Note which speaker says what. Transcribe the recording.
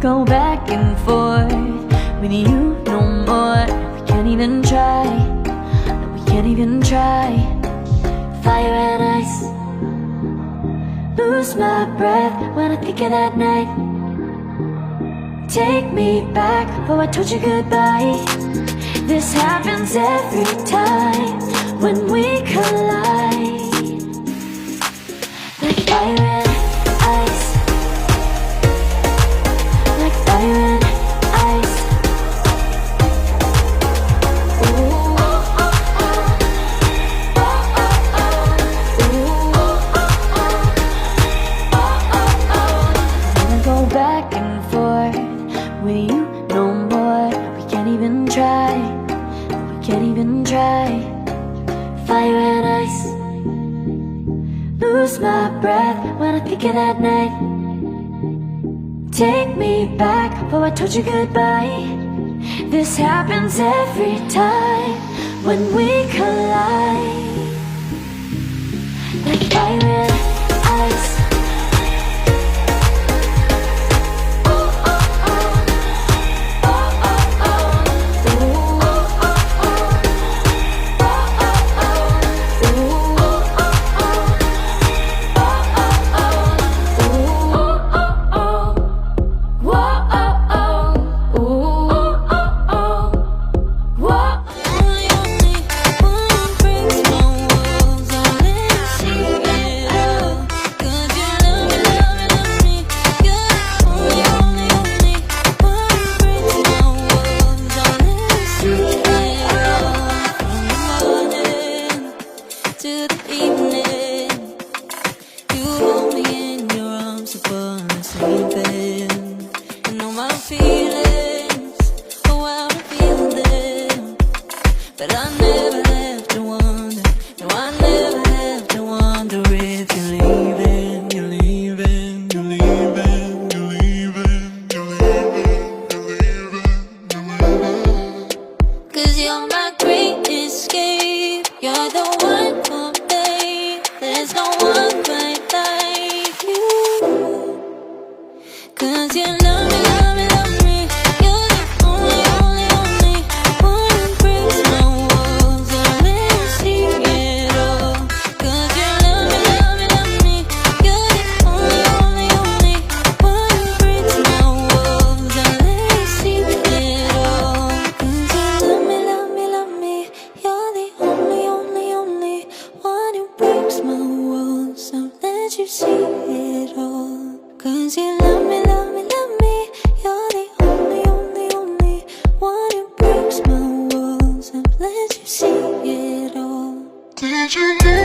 Speaker 1: go back and forth with you no more. We can't even try, no, we can't even try. Fire and ice, lose my breath when I think of that night. Take me back before I told you goodbye. This happens every time when we collide. Like fire and ice, like fire and ice. Ooh, oh, oh, oh. Oh, oh, oh. Ooh, oh, oh, oh. Oh, oh, oh. Wanna go back and forth with you no more. We can't even try, we can't even try. Fire and ice, lose my breath when I think of that night. Take me back before I told you goodbye. This happens every time when we collide. Like fire and ice. Oh, oh, oh. Oh, oh, oh. Ooh, oh, oh, oh. Oh, oh, oh. Ooh, oh, oh, oh. Oh, oh, oh. Ooh, oh, oh, oh. Whoa, oh, oh. Ooh, oh, oh, oh. Whoa.
Speaker 2: Only one breaks my walls. I'll let you see it all. 'Cause you love me, love me, love me. You're the only one breaks my walls. I'll let you see it all. From the morning to the evening, you hold me in your arms upon the sleeping. You know my feelings, oh how I feel them. But I never have to wonder, no I never have to wonder if you're leaving, you're leaving, you're leaving, you're leaving, you're leaving, you're leaving, you're leaving. 'Cause you're my great escape, you're the one for me. There's no one quite like you. 'Cause you love me, love me, love me. You're the only one who breaks my walls. I'll let you see it all. 'Cause you love me, love me, love me. You're the only one who breaks my walls. I'll let you see it all. 'Cause you love me, love me, love me. You're the only one who breaks my walls. I'll let you see it all. 'Cause you love me, love me, love me. You're the only one who breaks my walls. I'll let you see it all. Did you know?